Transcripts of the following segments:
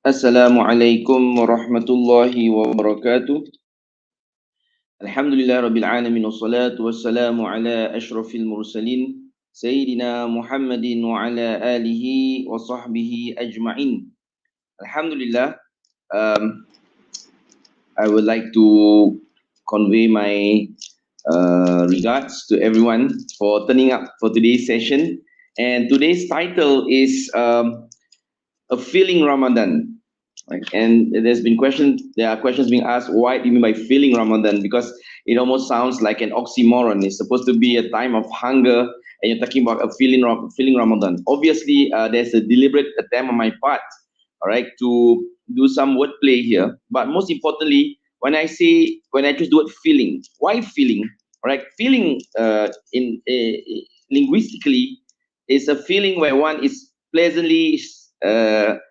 Assalamualaikum warahmatullahi wabarakatuh. Alhamdulillah rabbil alamin wassalatu wassalamu ala asyrafil mursalin Sayyidina Muhammadin wa ala alihi wa sahbihi ajma'in. Alhamdulillah, um, I would like to convey my regards to everyone for turning up for today's session. And today's title is Fulfilling Ramadan. Right? And there are questions being asked, why do you mean by filling Ramadan? Because it almost sounds like an oxymoron. It's supposed to be a time of hunger, and you're talking about filling Ramadan. Obviously, there's a deliberate attempt on my part, all right, to do some wordplay here. But most importantly, when I choose the word filling, why filling? All right, filling linguistically is a feeling where one is pleasantly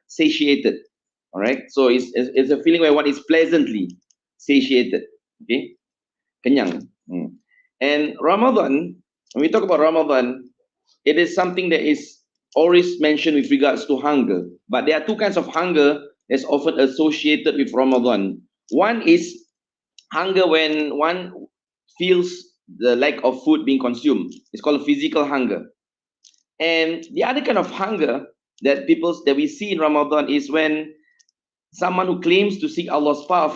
satiated. All right, so it's a feeling where one is pleasantly satiated. Okay, kenyang. And Ramadan, when we talk about Ramadan, it is something that is always mentioned with regards to hunger. But there are two kinds of hunger that's often associated with Ramadan. One is hunger when one feels the lack of food being consumed. It's called physical hunger. And the other kind of hunger that we see in Ramadan is when someone who claims to seek Allah's path,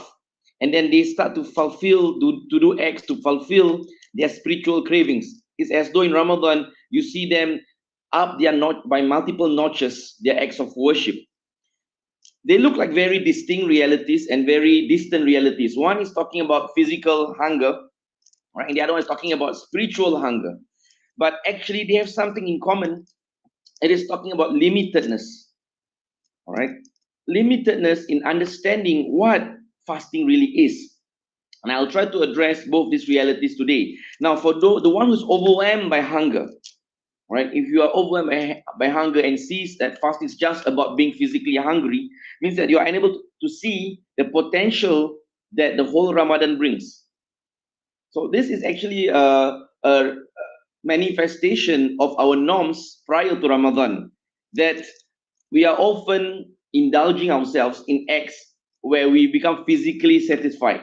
and then they start to do acts to fulfill their spiritual cravings. It's as though in Ramadan you see them up their not by multiple notches their acts of worship. They look like very distinct realities and very distant realities. One is talking about physical hunger, right? And the other one is talking about spiritual hunger. But actually they have something in common. It is talking about limitedness. All right, limitedness in understanding what fasting really is. And I'll try to address both these realities today. Now, for the one who's overwhelmed by hunger, right? If you are overwhelmed by hunger and sees that fasting is just about being physically hungry, means that you are unable to see the potential that the whole Ramadan brings. So this is actually a manifestation of our norms prior to Ramadan, that we are often indulging ourselves in acts where we become physically satisfied,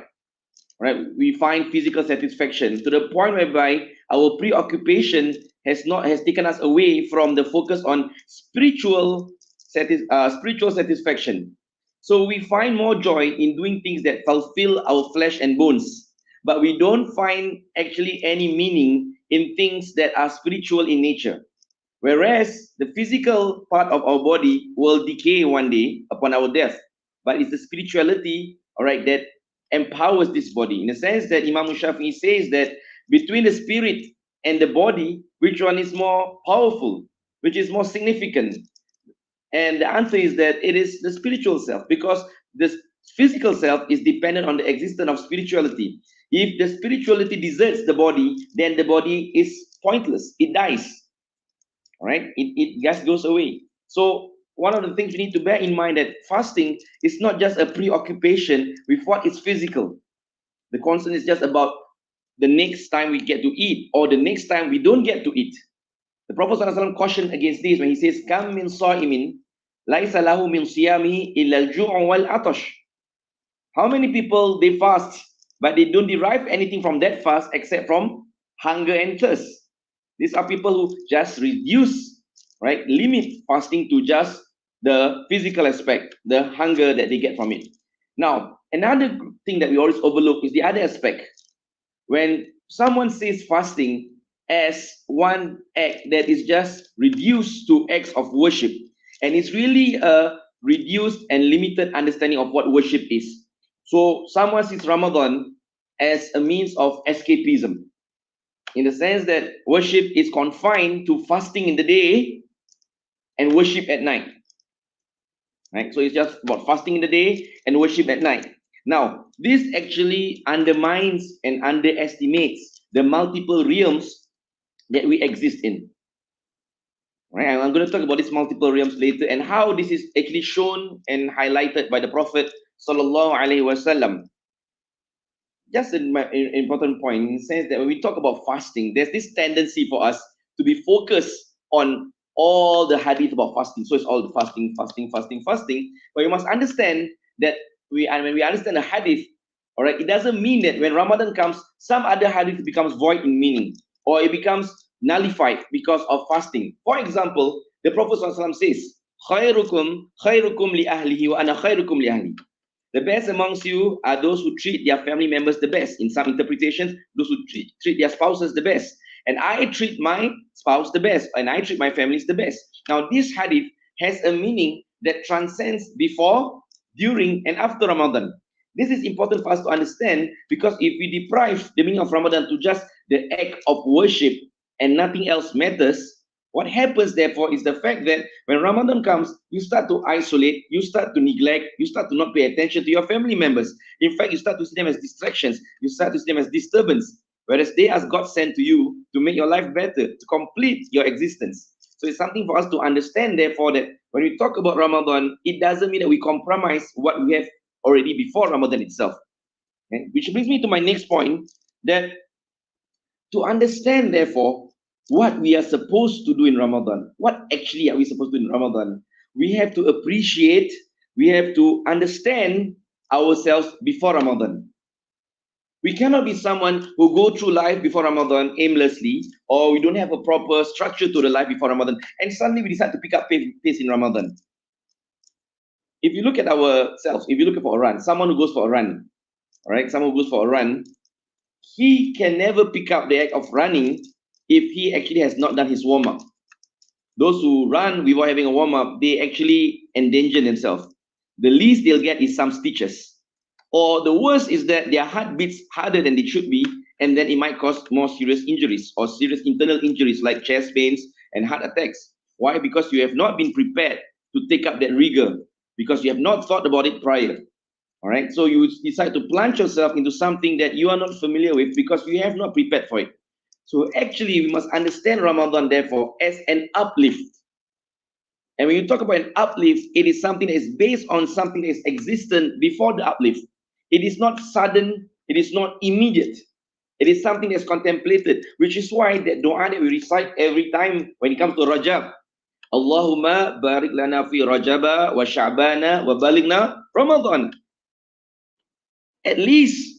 right? We find physical satisfaction to the point whereby our preoccupation has taken us away from the focus on spiritual satisfaction. So we find more joy in doing things that fulfill our flesh and bones, but we don't find actually any meaning in things that are spiritual in nature. Whereas the physical part of our body will decay one day upon our death, but it's the spirituality, all right, that empowers this body. In the sense that Imam Shafi'i says that between the spirit and the body, which one is more powerful, which is more significant? And the answer is that it is the spiritual self, because the physical self is dependent on the existence of spirituality. If the spirituality deserts the body, then the body is pointless, it dies. Right? It just goes away. So one of the things we need to bear in mind that fasting is not just a preoccupation with what is physical. The concern is just about the next time we get to eat or the next time we don't get to eat. The Prophet ﷺ cautioned against this when he says, "Kam min sa'imin laisa lahu min siyamihi illa al-ju' wal atash." How many people they fast, but they don't derive anything from that fast except from hunger and thirst? These are people who just reduce, right, limit fasting to just the physical aspect, the hunger that they get from it. Now, another thing that we always overlook is the other aspect. When someone says fasting as one act that is just reduced to acts of worship, and it's really a reduced and limited understanding of what worship is. So someone sees Ramadan as a means of escapism, in the sense that worship is confined to fasting in the day and worship at night. Right? So it's just about fasting in the day and worship at night. Now, this actually undermines and underestimates the multiple realms that we exist in. Right? And I'm going to talk about these multiple realms later and how this is actually shown and highlighted by the Prophet Sallallahu Alaihi Wasallam. Just an important point in the sense that when we talk about fasting, there's this tendency for us to be focused on all the hadith about fasting. So it's all the fasting, fasting, fasting, fasting. But you must understand that when we understand the hadith, all right, it doesn't mean that when Ramadan comes, some other hadith becomes void in meaning, or it becomes nullified because of fasting. For example, the Prophet ﷺ says, "Khairukum khairukum li ahlihi wa ana khairukum li ahli." The best amongst you are those who treat their family members the best. In some interpretations, those who treat their spouses the best. And I treat my spouse the best, and I treat my families the best. Now, this hadith has a meaning that transcends before, during, and after Ramadan. This is important for us to understand, because if we deprive the meaning of Ramadan to just the act of worship and nothing else matters, what happens, therefore, is the fact that when Ramadan comes, you start to isolate, you start to neglect, you start to not pay attention to your family members. In fact, you start to see them as distractions, you start to see them as disturbance, whereas they are God sent to you to make your life better, to complete your existence. So it's something for us to understand, therefore, that when we talk about Ramadan, it doesn't mean that we compromise what we have already before Ramadan itself. Okay? Which brings me to my next point, that to understand, therefore, what we are supposed to do in Ramadan. What actually are we supposed to do in Ramadan? We have to appreciate, we have to understand ourselves before Ramadan. We cannot be someone who go through life before Ramadan aimlessly, or we don't have a proper structure to the life before Ramadan, and suddenly we decide to pick up pace in Ramadan. If you look at ourselves, if you look for a run, someone who goes for a run, all right, someone who goes for a run, he can never pick up the act of running if he actually has not done his warm-up. Those who run without having a warm-up, they actually endanger themselves. The least they'll get is some stitches. Or the worst is that their heart beats harder than they should be, and then it might cause more serious injuries or serious internal injuries like chest pains and heart attacks. Why? Because you have not been prepared to take up that rigor, because you have not thought about it prior. All right, so you decide to plunge yourself into something that you are not familiar with because you have not prepared for it. So actually, we must understand Ramadan, therefore, as an uplift. And when you talk about an uplift, it is something that is based on something that is existent before the uplift. It is not sudden, it is not immediate. It is something that's contemplated, which is why that dua that we recite every time when it comes to Rajab, Allahumma barik lana fi Rajaba wa Sha'bana wa balighna Ramadan. At least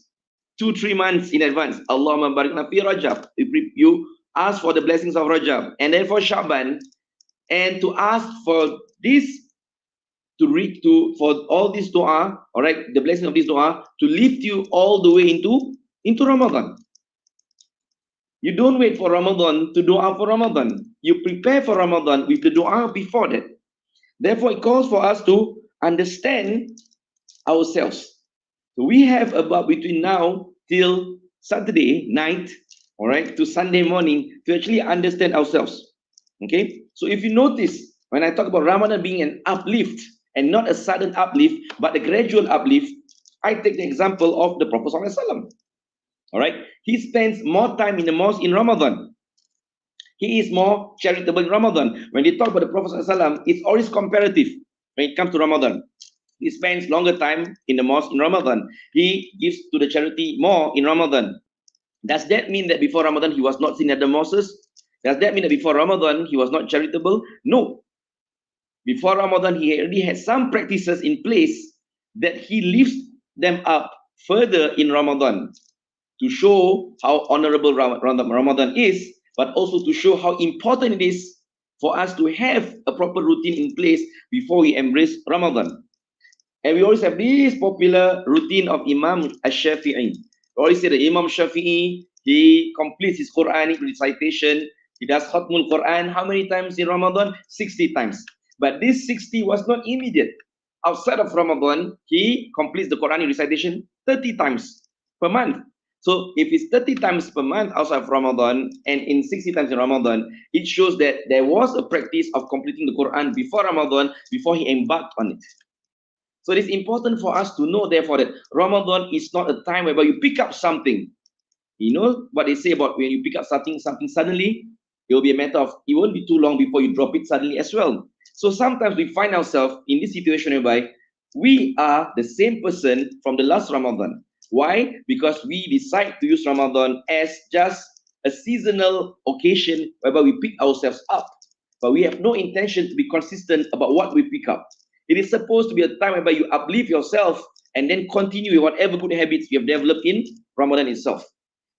2-3 months in advance. Allahumma barik lana fi Rajab. You ask for the blessings of Rajab, and then for Sha'ban, and to ask for this, to read to for all this dua, all right, the blessing of this dua to lift you all the way into Ramadan. You don't wait for Ramadan to dua for Ramadan. You prepare for Ramadan with the dua before that. Therefore, it calls for us to understand ourselves. So we have about between now till Saturday night, all right, to Sunday morning to actually understand ourselves. Okay, so if you notice, when I talk about Ramadan being an uplift and not a sudden uplift, but a gradual uplift, I take the example of the Prophet ﷺ. All right, he spends more time in the mosque in Ramadan. He is more charitable in Ramadan. When they talk about the Prophet ﷺ, it's always comparative when it comes to Ramadan. He spends longer time in the mosque in Ramadan. He gives to the charity more in Ramadan. Does that mean that before Ramadan he was not seen at the mosques? Does that mean that before Ramadan he was not charitable? No. Before Ramadan he already had some practices in place that he lifts them up further in Ramadan to show how honorable Ramadan is, but also to show how important it is for us to have a proper routine in place before we embrace Ramadan. And we always have this popular routine of Imam Ash-Shafi'i. We always say that Imam Shafi'i, he completes his Quranic recitation. He does Khatmul Quran. How many times in Ramadan? 60 times. But this 60 was not immediate. Outside of Ramadan, he completes the Quranic recitation 30 times per month. So if it's 30 times per month outside of Ramadan and in 60 times in Ramadan, it shows that there was a practice of completing the Quran before Ramadan, before he embarked on it. So it is important for us to know, therefore, that Ramadan is not a time whereby you pick up something. You know what they say about when you pick up something suddenly, it will be a matter of, it won't be too long before you drop it suddenly as well. So sometimes we find ourselves in this situation whereby we are the same person from the last Ramadan. Why? Because we decide to use Ramadan as just a seasonal occasion whereby we pick ourselves up. but we have no intention to be consistent about what we pick up. It is supposed to be a time whereby you uplift yourself and then continue with whatever good habits you have developed in Ramadan itself.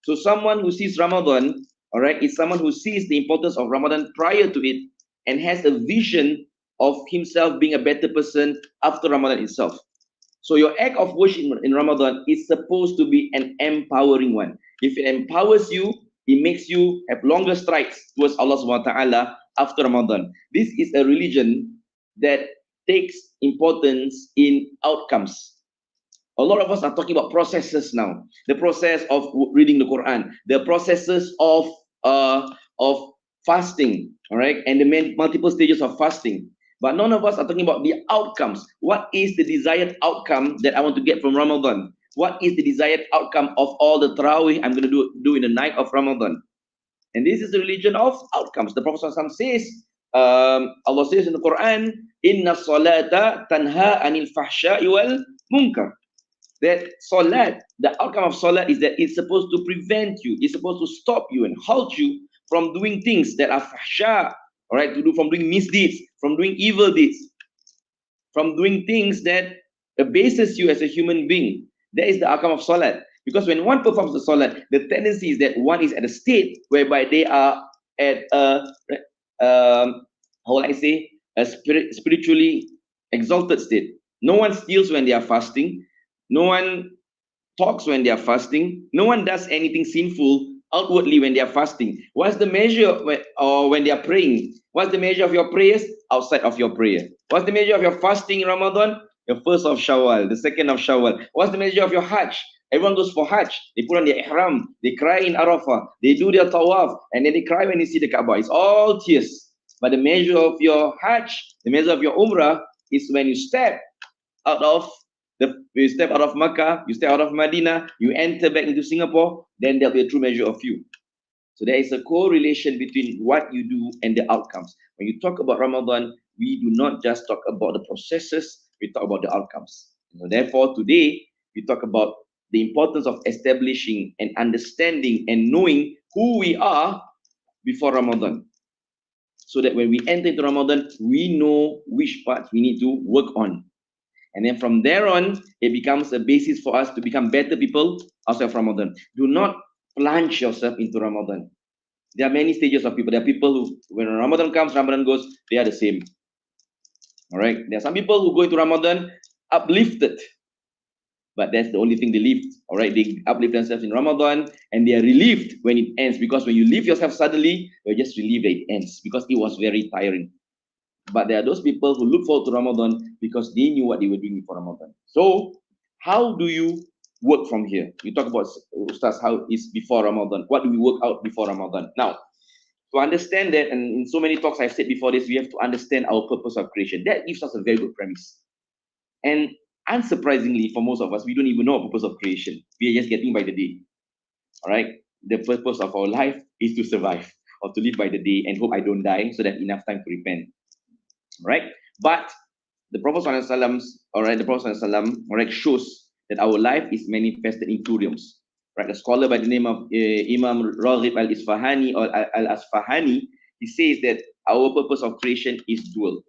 So someone who sees Ramadan, all right, is someone who sees the importance of Ramadan prior to it and has a vision of himself being a better person after Ramadan itself. So your act of worship in Ramadan is supposed to be an empowering one. If it empowers you, it makes you have longer strides towards Allah subhanahu wa ta'ala after Ramadan. This is a religion that takes importance in outcomes. A lot of us are talking about processes now. The process of reading the Quran, the processes of fasting, all right, and the multiple stages of fasting. But none of us are talking about the outcomes. What is the desired outcome that I want to get from Ramadan? What is the desired outcome of all the Tarawih I'm going to do in the night of Ramadan? And this is the religion of outcomes. The Prophet ﷺ says, Allah says in the Quran, Inna salata tanha anil fahsha'i wal munkar. That salat, the outcome of salat is that it's supposed to prevent you, it's supposed to stop you and halt you from doing things that are fahsha, all right, from doing misdeeds, from doing evil deeds, from doing things that abases you as a human being. That is the outcome of salat. Because when one performs the salat, the tendency is that one is at a state whereby they are at a, how will I say, a spiritually exalted state. No one steals when they are fasting. No one talks when they are fasting. No one does anything sinful outwardly when they are fasting. What's the measure when they are praying? What's the measure of your prayers? Outside of your prayer. What's the measure of your fasting in Ramadan? The first of Shawwal, the second of Shawwal. What's the measure of your Hajj? Everyone goes for Hajj. They put on their ihram. They cry in Arafah. They do their tawaf. And then they cry when they see the Kaaba. It's all tears. But the measure of your Hajj, the measure of your Umrah is when you step out of you step out of Makkah, you step out of Medina, you enter back into Singapore, then there'll be a true measure of you. So there is a correlation between what you do and the outcomes. When you talk about Ramadan, we do not just talk about the processes, we talk about the outcomes. So therefore, today, we talk about the importance of establishing and understanding and knowing who we are before Ramadan. So that when we enter into Ramadan, we know which parts we need to work on. And then from there on, it becomes a basis for us to become better people outside of Ramadan. Do not plunge yourself into Ramadan. There are many stages of people. There are people who, when Ramadan comes, Ramadan goes, they are the same. All right. There are some people who go into Ramadan uplifted. But that's the only thing they lift. All right. They uplift themselves in Ramadan and they are relieved when it ends. Because when you leave yourself suddenly, you're just relieved that it ends because it was very tiring. But there are those people who look forward to Ramadan because they knew what they were doing before Ramadan. So how do you work from here? You talk about, Ustaz, how is before Ramadan? What do we work out before Ramadan? Now, to understand that, and in so many talks I've said before this, we have to understand our purpose of creation. That gives us a very good premise. And unsurprisingly, for most of us, we don't even know our purpose of creation. We are just getting by the day. All right? The purpose of our life is to survive or to live by the day and hope I don't die so that enough time to repent. Right? But the Prophet ﷺ, all right, the Prophet ﷺ, all right, shows that our life is manifested in two realms. Right? A scholar by the name of Imam Raghib al-Isfahani or al-Asfahani, he says that our purpose of creation is dual.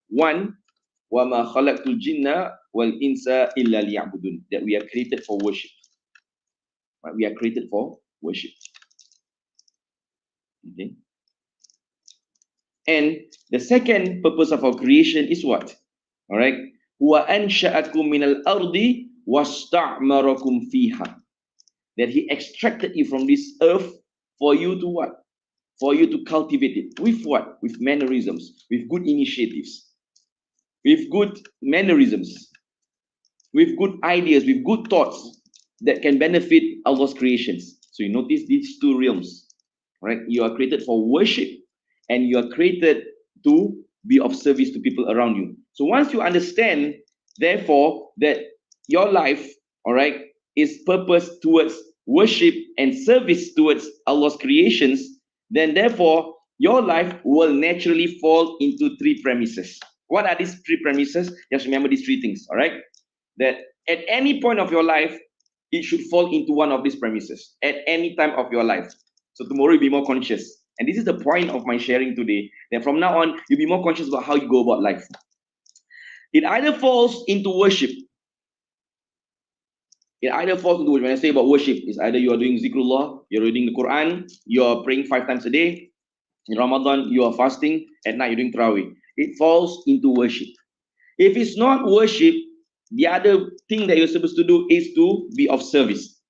One, وَمَا خَلَقْتُ الْجِنَّ وَالْإِنسَ إِلَّا لِيَعْبُدُونَ, that we are created for worship. Right? We are created for worship. Okay. And the second purpose of our creation is what? All right. وَأَنْشَأَكُمْ مِنَ الْأَرْضِ وَاسْتَعْمَرَكُمْ فِيهَا, that he extracted you from this earth for you to what? For you to cultivate it. With what? With mannerisms, with good initiatives, with good mannerisms, with good ideas, with good thoughts that can benefit Allah's creations. So you notice these two realms. Right? You are created for worship and you are created to be of service to people around you. So once you understand, therefore, that your life, all right, is purpose towards worship and service towards Allah's creations, then therefore, your life will naturally fall into three premises. What are these three premises? Just remember these three things, all right? That at any point of your life, it should fall into one of these premises at any time of your life. So tomorrow you'll be more conscious. And this is the point of my sharing today, that from now on, you'll be more conscious about how you go about life. It either falls into worship. It either falls into, when I say about worship, it's either you are doing zikrullah, you're reading the Quran, you're praying 5 times a day. In Ramadan, you are fasting. At night, you're doing Tarawih. It falls into worship. If it's not worship, the other thing that you're supposed to do is to be of service.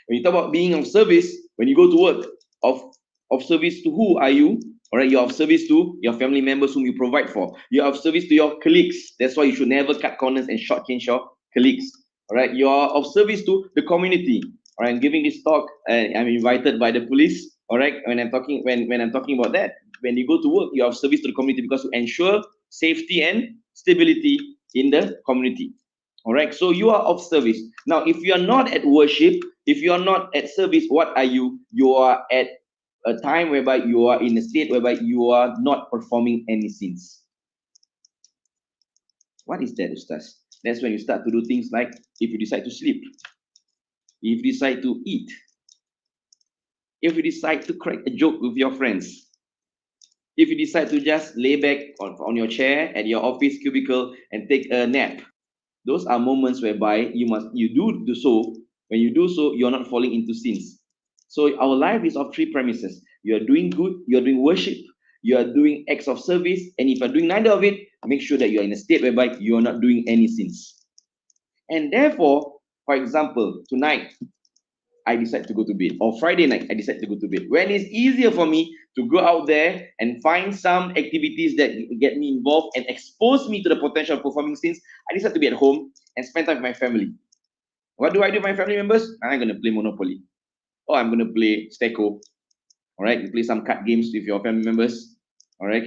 When you talk about being of service, when you go to work, of service to who are you? All right, you're of service to your family members whom you provide for. You're of service to your colleagues. That's why you should never cut corners and shortchange your colleagues. All right, you're of service to the community. All right, I'm giving this talk, I'm invited by the police. All right, when I'm talking about that, when you go to work, you're of service to the community because to ensure safety and stability in the community. All right, so you are of service. Now, if you are not at worship, if you are not at service, what are you? You are at a time whereby you are in a state whereby you are not performing any sins. What is that, Ustaz? That's when you start to do things like, if you decide to sleep, if you decide to eat, if you decide to crack a joke with your friends, if you decide to just lay back on your chair at your office cubicle and take a nap. Those are moments whereby you do so. When you do so, you're not falling into sins. So our life is of 3 premises. You are doing good, you are doing worship, you are doing acts of service, and if you're doing neither of it, make sure that you are in a state whereby you are not doing any sins. And therefore, for example, tonight, I decide to go to bed, or Friday night, I decide to go to bed. When it's easier for me to go out there and find some activities that get me involved and expose me to the potential of performing sins, I decide to be at home and spend time with my family. What do I do with my family members? I'm going to play Monopoly. Or I'm going to play Steko. All right, you play some card games with your family members. All right,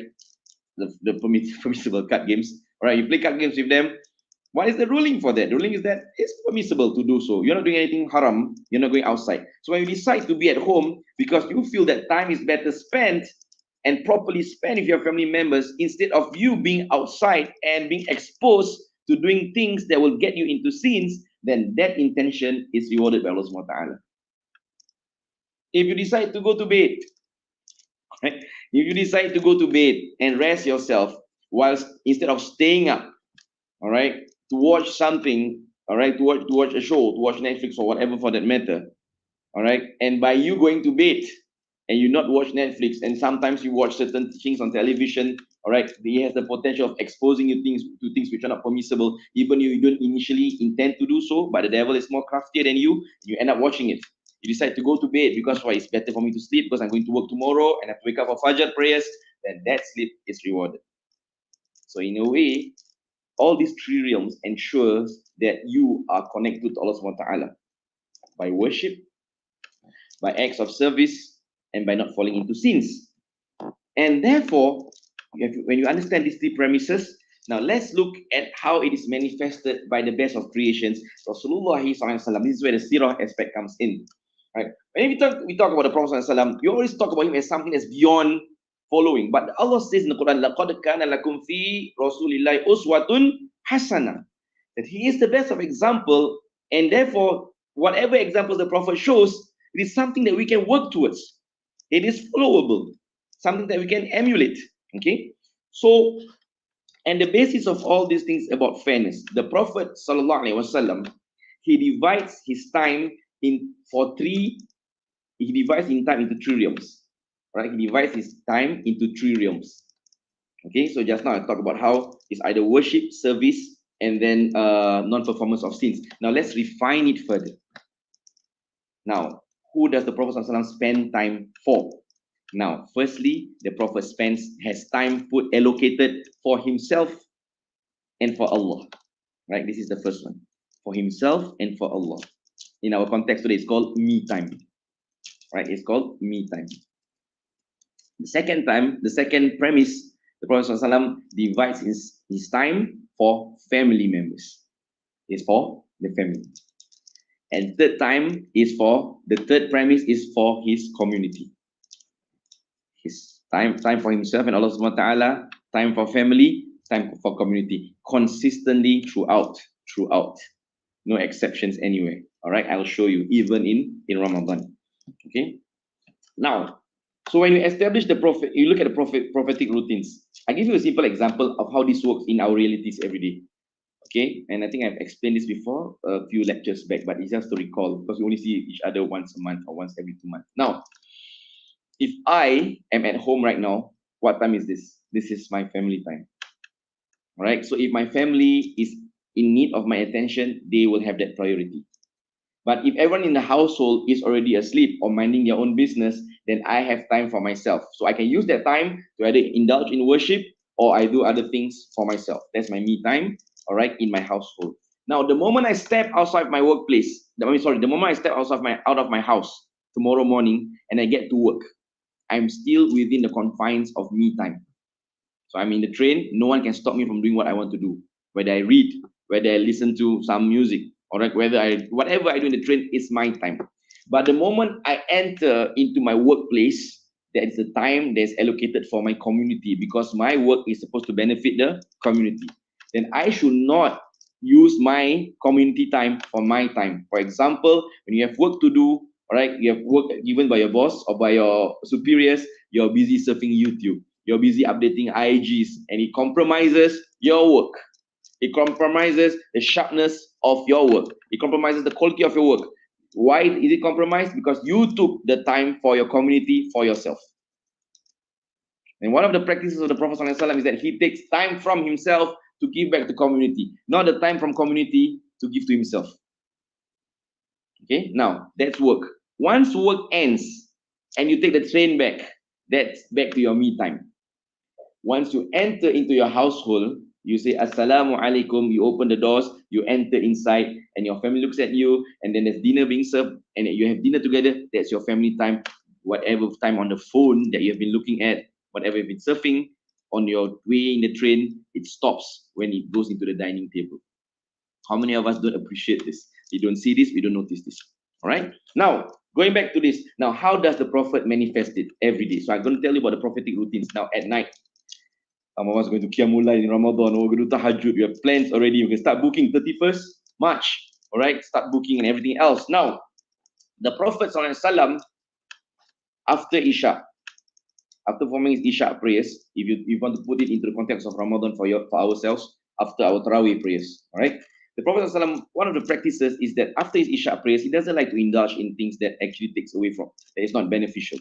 the permissible card games. All right, you play card games with them. What is the ruling for that? The ruling is that it's permissible to do so. You're not doing anything haram. You're not going outside. So when you decide to be at home because you feel that time is better spent and properly spent with your family members instead of you being outside and being exposed to doing things that will get you into sins, then that intention is rewarded by Allah subhanahu wa ta'ala. If you decide to go to bed, right? If you decide to go to bed and rest yourself whilst instead of staying up, all right, to watch something, all right, to watch a show, to watch Netflix or whatever for that matter, all right, and by you going to bed and you not watch Netflix, and sometimes you watch certain things on television, all right, it has the potential of exposing you to things which are not permissible, even you don't initially intend to do so, but the devil is more craftier than you end up watching it. You decide to go to bed because why? It's better for me to sleep because I'm going to work tomorrow and have to wake up for Fajr prayers, then that sleep is rewarded. So in a way, all these 3 realms ensures that you are connected to Allah subhanahu wa ta'ala by worship, by acts of service, and by not falling into sins. And therefore, when you understand these 3 premises, now let's look at how it is manifested by the best of creations, Rasulullah SAW. This is where the Sirah aspect comes in. Right? When we talk about the Prophet SAW, you always talk about him as something that's beyond following. But Allah says in the Quran, لَقَدْ كَانَ لَكُمْ فِي رَسُولِ اللَّهِ أُسْوَةٌ حَسَنَةٌ, that he is the best of example, and therefore, whatever examples the Prophet shows, it is something that we can work towards. It is followable, something that we can emulate. Okay? So, and the basis of all these things about fairness, the Prophet ﷺ, he divides his time into 3 realms. Right? He divides his time into 3 realms. Okay, so just now I talked about how it's either worship, service, and then non-performance of sins. Now let's refine it further. Now, who does the Prophet ﷺ spend time for? Now, firstly, the Prophet has time allocated for himself and for Allah. Right? This is the first one. For himself and for Allah. In our context today, it's called me time. Right? It's called me time. The second premise, the Prophet ﷺ divides his time for family members. It's for the family. And the third premise is for his community. His time for himself and Allah subhanahu wa ta'ala, time for family, time for community. Consistently throughout. No exceptions anywhere. All right, I'll show you even in Ramadan. Okay. Now, So when you establish the prophet, you look at the prophetic routines. I give you a simple example of how this works in our realities every day. Okay, and I think I've explained this before a few lectures back, but it's just to recall because we only see each other once a month or once every 2 months. Now, if I am at home right now, what time is this? This is my family time. All right. So if my family is in need of my attention, they will have that priority. But if everyone in the household is already asleep or minding their own business, then I have time for myself. So I can use that time to either indulge in worship or I do other things for myself. That's my me time, all right, in my household. Now, the moment I step outside my workplace, the moment I step out of my house tomorrow morning and I get to work, I'm still within the confines of me time. So I'm in the train, no one can stop me from doing what I want to do. Whether I read, whether I listen to some music, or like whatever I do in the train is my time. But the moment I enter into my workplace, that is the time that's allocated for my community because my work is supposed to benefit the community. Then I should not use my community time for my time. For example, when you have work to do, all right, you have work given by your boss or by your superiors, you're busy surfing YouTube, you're busy updating IGs, and it compromises your work. It compromises the sharpness of your work. It compromises the quality of your work. Why is it compromised? Because you took the time for your community, for yourself. And one of the practices of the Prophet ﷺ is that he takes time from himself to give back to community, not the time from community to give to himself. Okay, now that's work. Once work ends and you take the train back, that's back to your me time. Once you enter into your household, you say Assalamu alaikum, you open the doors, you enter inside, and your family looks at you, and then there's dinner being served, and you have dinner together. That's your family time. Whatever time on the phone that you have been looking at, whatever you've been surfing on your way in the train, it stops when it goes into the dining table. How many of us don't appreciate this? We don't see this, we don't notice this. All right. Now, going back to this. Now, how does the Prophet manifest it every day? So I'm going to tell you about the prophetic routines. Now, at night, some of us going to Qiyamul in Ramadan, or going to Tahajjud. You have plans already. You can start booking 31st March. All right, start booking and everything else. Now, the Prophet ﷺ, after Isha, after forming his Isha prayers, if you want to put it into the context of Ramadan for ourselves, after our Tarawih prayers, all right? The Prophet ﷺ, one of the practices is that after his Isha prayers, he doesn't like to indulge in things that actually takes away from, that is not beneficial.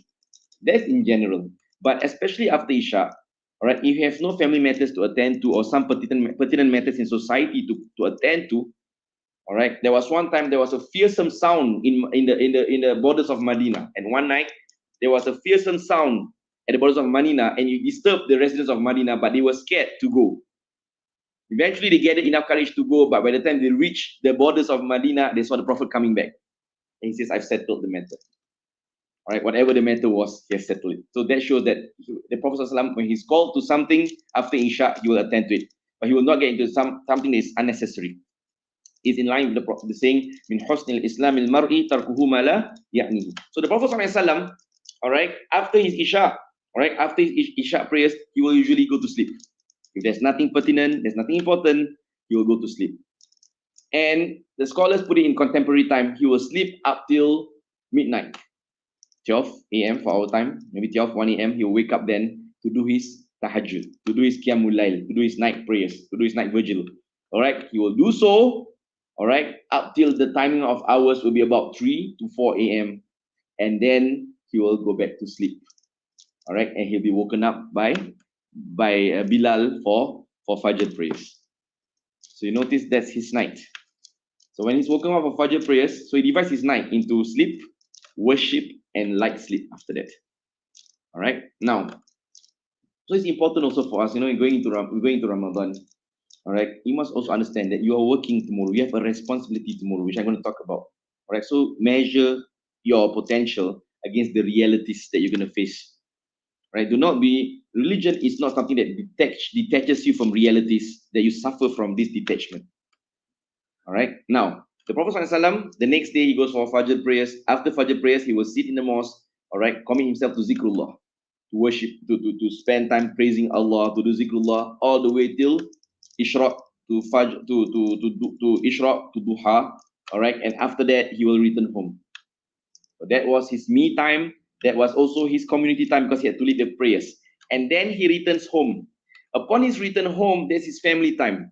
That's in general. But especially after Isha, all right, if you have no family matters to attend to or some pertinent matters in society to attend to, all right, there was one time there was a fearsome sound in the borders of Medina, and one night there was a fearsome sound at the borders of Medina, and it disturbed the residents of Medina, but they were scared to go. Eventually, they gathered enough courage to go, but by the time they reached the borders of Medina, they saw the Prophet coming back, and he says, "I've settled the matter." All right, whatever the matter was, he has settled it. So that shows that the Prophet ﷺ, when he's called to something after Isha, he will attend to it, but he will not get into something that is unnecessary. Is in line with the Prophet saying, "Min husnil Islamil mar'i tarkuhu ma la ya'nihi." So the Prophet ﷺ, all right, after his Isha, all right, after his Isha prayers, he will usually go to sleep. If there's nothing pertinent, there's nothing important, he will go to sleep. And the scholars put it in contemporary time, he will sleep up till midnight. 12 a.m. for our time, maybe 12, 1 a.m. He will wake up then to do his tahajjud, to do his qiyamul layl, to do his night prayers, to do his night vigil. All right, he will do so, all right, up till the timing of hours will be about 3 to 4 a.m. And then he will go back to sleep. All right, and he'll be woken up by Bilal for Fajr prayers. So you notice that's his night. So when he's woken up for Fajr prayers, so he divides his night into sleep, worship, and light sleep after that. All right. Now, so it's important also for us, we're going into Ramadan. All right. You must also understand that you are working tomorrow. You have a responsibility tomorrow, which I'm going to talk about. All right. So measure your potential against the realities that you're going to face. Right. Religion is not something that detaches you from realities, that you suffer from this detachment. All right. Now, the Prophet ﷺ, the next day he goes for Fajr prayers. After Fajr prayers, he will sit in the mosque, all right, commit himself to zikrullah, to worship, to spend time praising Allah, to do zikrullah all the way till Ishraq, to Fajr, to Ishraq, to Duha, all right, and after that he will return home. So that was his me time That was also his community time because he had to lead the prayers. And then he returns home. Upon his return home, there's his family time.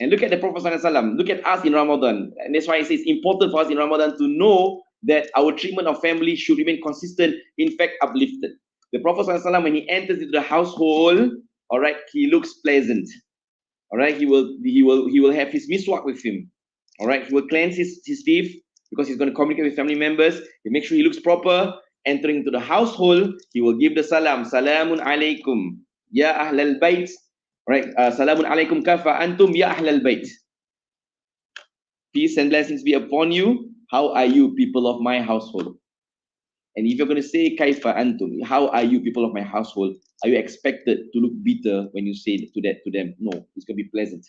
And look at the Prophet ﷺ. Look at us in Ramadan. And that's why I say it's important for us in Ramadan to know that our treatment of family should remain consistent, in fact, uplifted. The Prophet ﷺ, when he enters into the household, all right, he looks pleasant. All right, he will have his miswak with him. All right, he will cleanse his teeth because he's going to communicate with family members. He make sure he looks proper. Entering into the household, he will give the salam. Salamun alaikum, ya ahlal bayt. Right, salamun alaikum kafa antum ya ahlal bayt. Peace and blessings be upon you. How are you, people of my household? And if you're going to say kaifa antum, how are you, people of my household? Are you expected to look bitter when you say to them? No, it's going to be pleasant.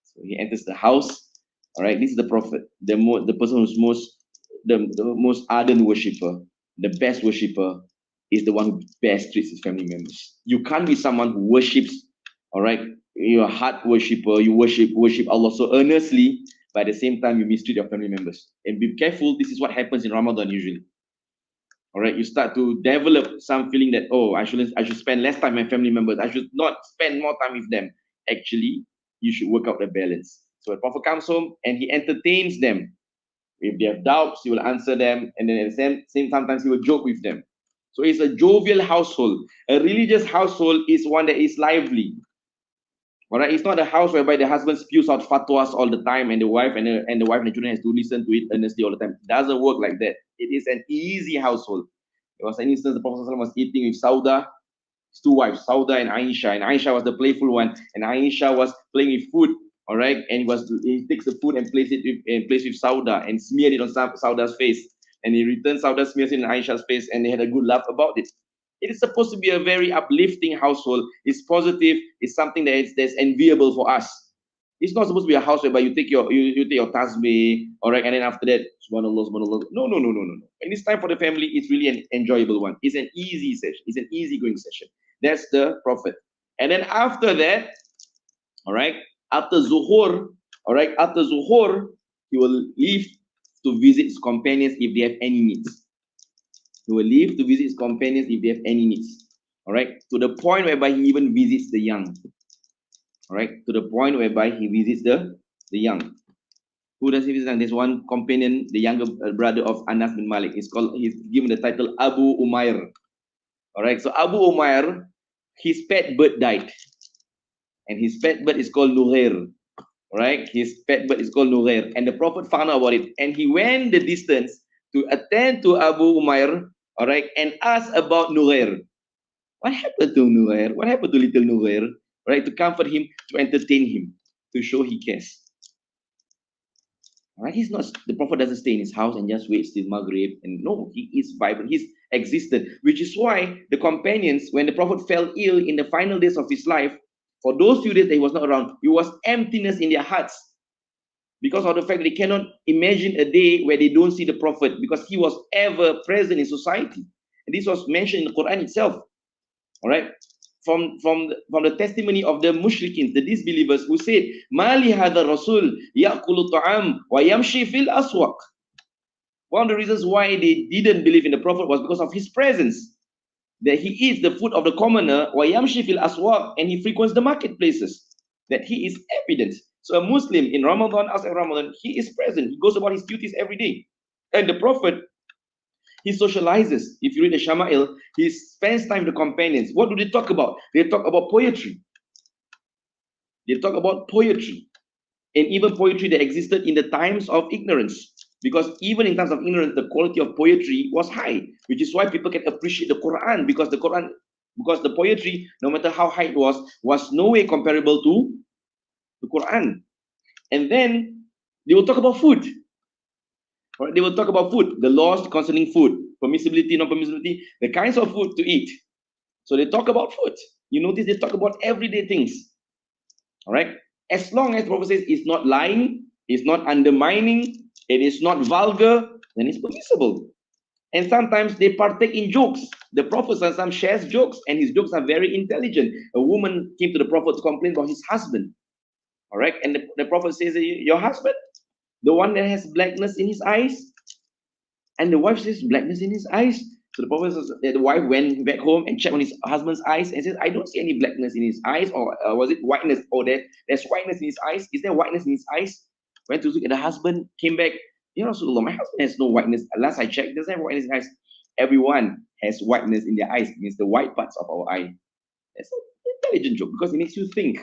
So he enters the house. All right, this is the prophet, the person who's the most ardent worshipper, the best worshipper is the one who best treats his family members. You can't be someone who worships, all right, you're a heart worshipper, you worship Allah so earnestly, but at the same time you mistreat your family members. And be careful, this is what happens in Ramadan usually. All right, you start to develop some feeling that, oh, I should spend less time with my family members. I should not spend more time with them. Actually, you should work out the balance. So the Prophet comes home and he entertains them. If they have doubts, he will answer them. And then at the same sometimes he will joke with them. So it's a jovial household. A religious household is one that is lively. All right, it's not a house whereby the husband spews out fatwas all the time and the wife and the children has to listen to it earnestly all the time. It doesn't work like that. It is an easy household. There was an instance the Prophet was eating with Sauda, his two wives, Sauda and Aisha. And Aisha was the playful one, and Aisha was playing with food. All right, and he takes the food and places with Sauda and smeared it on Sauda's face. And he returns Sauda, smears it in Aisha's face, and they had a good laugh about it. It is supposed to be a very uplifting household. It's positive. It's something that's enviable for us. It's not supposed to be a house whereby you take your tasbih, all right, and then after that, subhanallah, subhanallah. No. And it's time for the family. It's really an enjoyable one. It's an easy session. It's an easygoing session. That's the Prophet. And then after that, all right, after Zuhur, he will leave to visit his companions if they have any needs. He will leave to visit his companions if they have any needs. All right, to the point whereby he even visits the young. All right, to the point whereby he visits the young. Who does he visit? There's one companion, the younger brother of Anas bin Malik. He's given the title Abu Umair. All right, so Abu Umair, his pet bird died. And his pet bird is called Nughair. Right? His pet bird is called Nughair. And the Prophet found out about it. And he went the distance to attend to Abu Umair, all right, and ask about Nughair. What happened to Nughair? What happened to little Nughair? Right? To comfort him, to entertain him, to show he cares. All right? The Prophet doesn't stay in his house and just waits till Maghrib. And no, he is vibrant. He's existent. Which is why the companions, when the Prophet fell ill in the final days of his life, for those few days that he was not around, it was emptiness in their hearts. Because of the fact that they cannot imagine a day where they don't see the Prophet, because he was ever present in society. And this was mentioned in the Quran itself. All right? From the testimony of the mushrikins, the disbelievers who said, Mali hadha Rasul ya'kulu ta'am wa yamshi fil aswaq. One of the reasons why they didn't believe in the Prophet was because of his presence. That he eats the food of the commoner, wa yamshi fil aswaq, and he frequents the marketplaces. That he is evidence. So a Muslim in Ramadan, after Ramadan, he is present. He goes about his duties every day. And the Prophet, he socializes. If you read the Shama'il, he spends time with the companions. What do they talk about? They talk about poetry. They talk about poetry. And even poetry that existed in the times of ignorance. Because even in times of ignorance, the quality of poetry was high. Which is why people can appreciate the Quran. Because the poetry, no matter how high it was no way comparable to the Quran. And then they will talk about food. Right? They will talk about food, the laws concerning food, permissibility, non-permissibility, the kinds of food to eat. So they talk about food. You notice they talk about everyday things. All right? As long as the Prophet says it's not lying, it's not undermining, it is not vulgar, then it's permissible. And sometimes they partake in jokes. The Prophet sometimes shares jokes, and his jokes are very intelligent. A woman came to the Prophet to complain about his husband. All right? And the Prophet says, your husband? The one that has blackness in his eyes? And the wife says, blackness in his eyes? So the wife went back home and checked on his husband's eyes and says, I don't see any blackness in his eyes, or was it whiteness? Oh, there's whiteness in his eyes. Is there whiteness in his eyes? Went to look at the husband, came back. You know, Rasulullah, my husband has no whiteness. Last I checked, doesn't have whiteness in his eyes. Everyone has whiteness in their eyes. It means the white parts of our eye. That's an intelligent joke because it makes you think.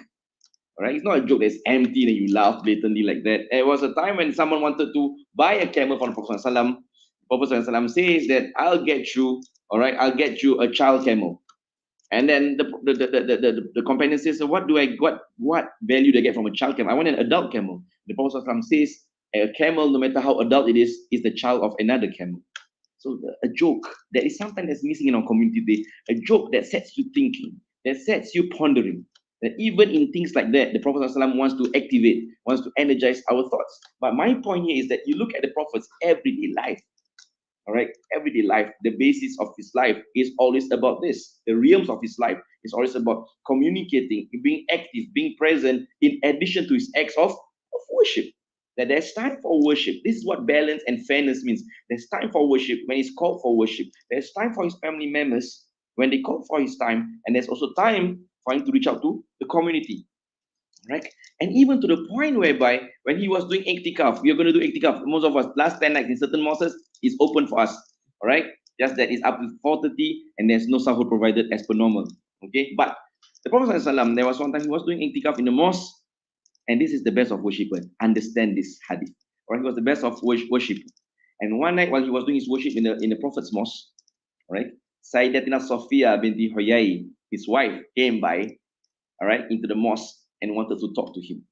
All right, it's not a joke that's empty and you laugh blatantly like that. It was a time when someone wanted to buy a camel from the Prophet ﷺ. Prophet ﷺ says that I'll get you, all right, I'll get you a child camel. And then the companion says, so what value do I get from a child camel? I want an adult camel. The Prophet ﷺ says, a camel, no matter how adult it is the child of another camel. So a joke that is sometimes that's missing in our community today, a joke that sets you thinking, that sets you pondering. That even in things like that, the Prophet ﷺ wants to activate, wants to energize our thoughts. But my point here is that you look at the Prophet's everyday life. All right, everyday life, the basis of his life is always about this. The realms of his life is always about communicating, being active, being present, in addition to his acts of worship. That there's time for worship. This is what balance and fairness means. There's time for worship when he's called for worship. There's time for his family members when they call for his time. And there's also time for him to reach out to the community. Right? And even to the point whereby when he was doing iktikaf, we are going to do iktikaf. Most of us, last 10 nights in certain mosques, is open for us. All right? Just that it's up to 4:30 and there's no sahur provided as per normal. Okay? But the Prophet ﷺ, there was one time he was doing iktikaf in the mosque, and this is the best of worshipper. Understand this hadith. All right? He was the best of worship. And one night while he was doing his worship in the Prophet's mosque, all right, Sayyidatina Sophia binti Huyay, his wife, came by, all right, into the mosque and wanted to talk to him.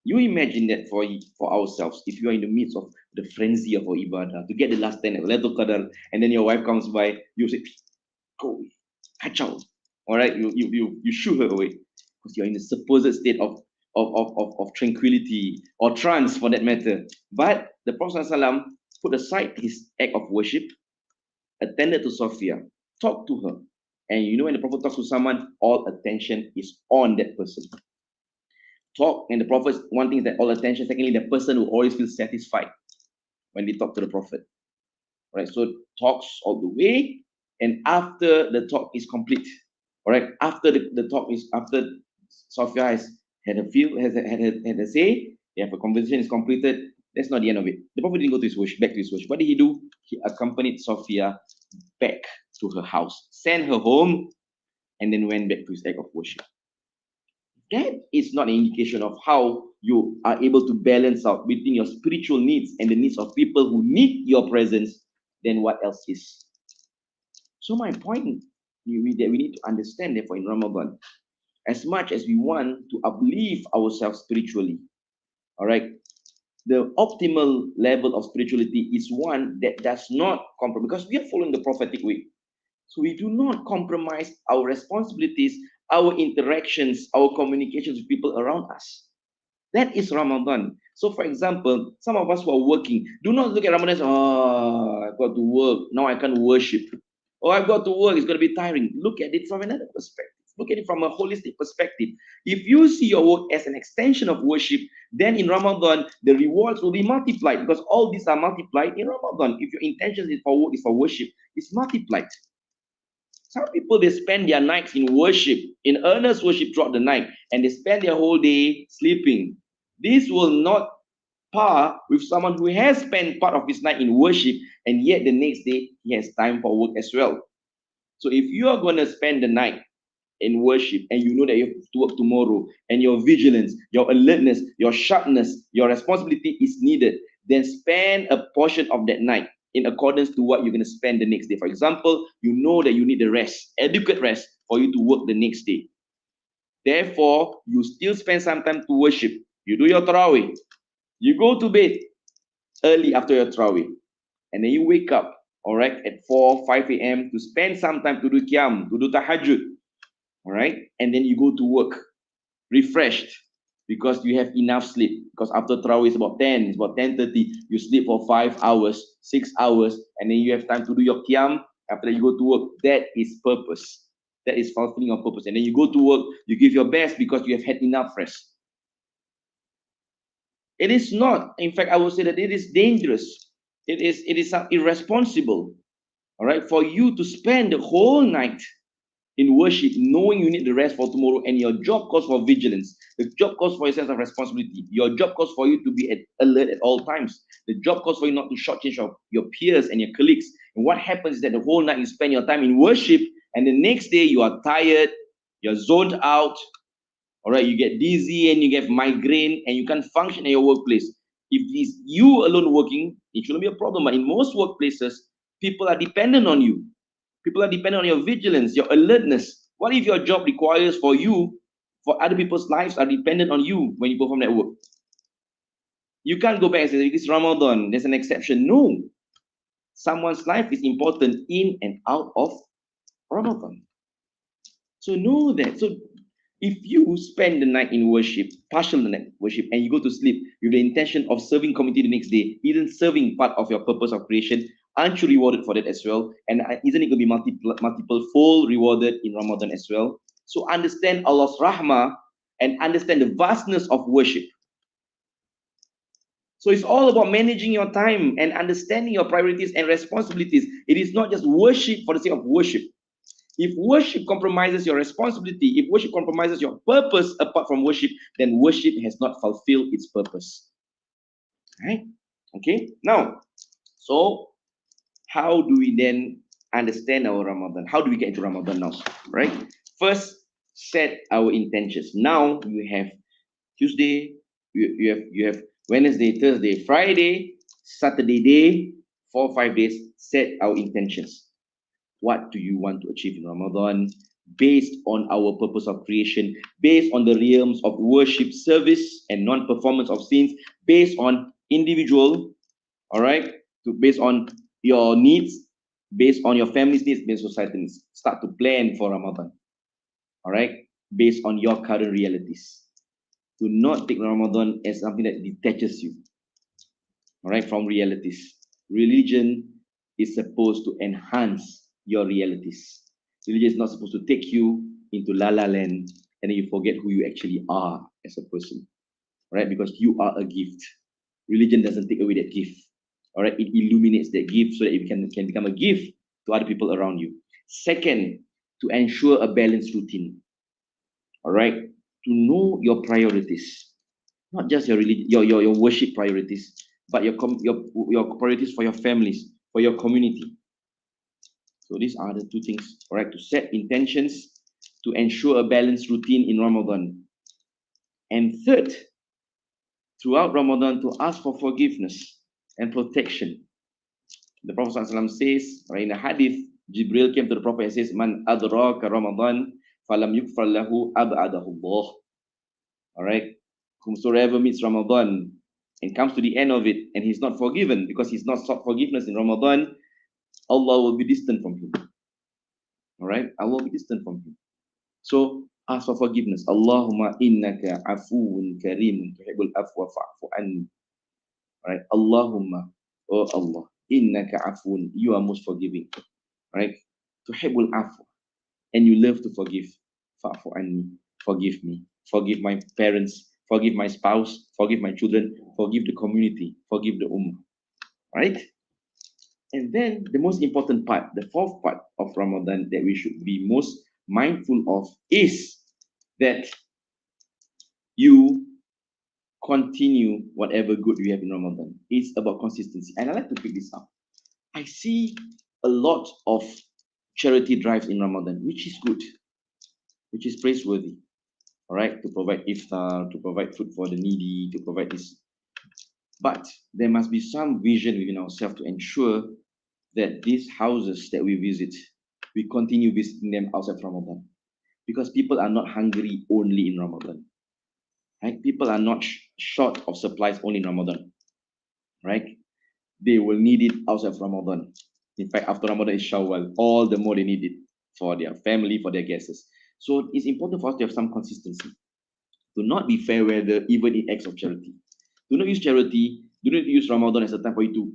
You imagine that for ourselves, if you are in the midst of the frenzy of our ibadah, to get the last 10 Laylatul Qadr, and then your wife comes by, you say, go away, kacau. All right, you shoo her away because you're in a supposed state of tranquility or trance for that matter. But the Prophet ﷺ put aside his act of worship, attended to Sophia, talked to her. And you know, when the Prophet talks to someone, all attention is on that person. Talk, and the Prophet, one thing is that all attention. Secondly, the person will always feel satisfied when they talk to the Prophet. Right? So talks all the way, and after the talk is complete, all right, after the talk is, after Sophia has had a feel, had a say, they have a conversation is completed, that's not the end of it. The Prophet didn't go to his worship, back to his worship. What did he do? He accompanied Sophia back to her house, sent her home, and then went back to his act of worship. That is not an indication of how you are able to balance out between your spiritual needs and the needs of people who need your presence. Then what else is? So my point that we need to understand, therefore, in Ramadan, as much as we want to uplift ourselves spiritually, all right, the optimal level of spirituality is one that does not compromise, because we are following the prophetic way. So we do not compromise our responsibilities, our interactions, our communications with people around us. That is Ramadan. So for example, some of us who are working, do not look at Ramadan as, oh, I've got to work, now I can't worship. Oh, I've got to work, it's going to be tiring. Look at it from another perspective. Look at it from a holistic perspective. If you see your work as an extension of worship, then in Ramadan, the rewards will be multiplied, because all these are multiplied in Ramadan. If your intention is for worship, it's multiplied. Some people, they spend their nights in worship, in earnest worship throughout the night, and they spend their whole day sleeping. This will not par with someone who has spent part of his night in worship, and yet the next day he has time for work as well. So if you are going to spend the night in worship, and you know that you have to work tomorrow, and your vigilance, your alertness, your sharpness, your responsibility is needed, then spend a portion of that night in accordance to what you're going to spend the next day. For example, you know that you need the rest, adequate rest, for you to work the next day. Therefore, you still spend some time to worship. You do your tarawih. You go to bed early after your tarawih. And then you wake up, all right, at 4, 5 a.m. to spend some time to do qiyam, to do tahajjud. All right. And then you go to work refreshed, because you have enough sleep. Because after tarawih is about 10, it's about 10:30, you sleep for 5 hours, 6 hours, and then you have time to do your qiyam. After that, you go to work. That is purpose. That is fulfilling your purpose. And then you go to work, you give your best because you have had enough rest. It is not, in fact, I would say that it is dangerous. It is irresponsible All right, for you to spend the whole night in worship, knowing you need the rest for tomorrow, and your job calls for vigilance. The job calls for a sense of responsibility. Your job calls for you to be alert at all times. The job calls for you not to shortchange your peers and your colleagues. And what happens is that the whole night you spend your time in worship, and the next day you are tired, you're zoned out, all right, you get dizzy and you get migraine and you can't function in your workplace. If it's you alone working, it shouldn't be a problem. But in most workplaces, people are dependent on you. People are dependent on your vigilance, your alertness. What if your job requires for other people's lives are dependent on you when you perform that work? You can't go back and say, it's Ramadan, there's an exception. No. Someone's life is important in and out of Ramadan. So know that. So if you spend the night in worship, partial the night worship, and you go to sleep with the intention of serving community the next day, isn't serving part of your purpose of creation? Aren't you rewarded for that as well? And isn't it going to be multiple fold rewarded in Ramadan as well? So understand Allah's rahmah and understand the vastness of worship. So it's all about managing your time and understanding your priorities and responsibilities. It is not just worship for the sake of worship. If worship compromises your responsibility, if worship compromises your purpose apart from worship, then worship has not fulfilled its purpose. Right? Okay. Now, so how do we then understand our Ramadan? How do we get into Ramadan now? Right? First, set our intentions. Now you have Tuesday, you have Wednesday, Thursday, Friday, Saturday day, 4 5 days. Set our intentions. What do you want to achieve in Ramadan? Based on our purpose of creation, based on the realms of worship, service, and non-performance of sins, based on individual, all right, based on your needs, based on your family's needs, based on society needs. Start to plan for Ramadan, all right, based on your current realities. Do not take Ramadan as something that detaches you, all right, from realities. Religion is supposed to enhance your realities. Religion is not supposed to take you into la la land and then you forget who you actually are as a person, right? Because you are a gift. Religion doesn't take away that gift, all right? It illuminates that gift so that it can become a gift to other people around you. Second, to ensure a balanced routine, all right? To know your priorities, not just your religion, your worship priorities, but your priorities for your families, for your community. So these are the two things, all right? To set intentions, to ensure a balanced routine in Ramadan. And third, throughout Ramadan, to ask for forgiveness and protection. The Prophet ﷺ says, right, in a hadith, Jibril came to the Prophet and says, Man adraka Ramadan, falam yukfar lahu ab'adahu Allah. All right? Whomsoever meets Ramadan and comes to the end of it and he's not forgiven because he's not sought forgiveness in Ramadan, Allah will be distant from him. All right? Allah will be distant from him. So ask for forgiveness. Allahumma innaka afuun kareem tuhibbul afwa fa'fu anni. All right? Allahumma, oh Allah, innaka afuun, you are most forgiving. All right? Tuhibbul afwa, and you love to forgive. Fa'fu anni, forgive me. Forgive my parents, forgive my spouse, forgive my children, forgive the community, forgive the ummah. Right? And then the most important part, the fourth part of Ramadan that we should be most mindful of is that you continue whatever good you have in Ramadan. It's about consistency. And I like to pick this up. I see a lot of charity drives in Ramadan, which is good, which is praiseworthy. All right, to provide iftar, to provide food for the needy, to provide this. But there must be some vision within ourselves to ensure that these houses that we visit, we continue visiting them outside Ramadan. Because people are not hungry only in Ramadan. Right? People are not short of supplies only in Ramadan. Right? They will need it outside of Ramadan. In fact, after Ramadan is Shawwal, all the more they need it for their family, for their guests. So it's important for us to have some consistency. Do not be fair weather, even in acts of charity. Do not use charity. Do not use Ramadan as a time for you to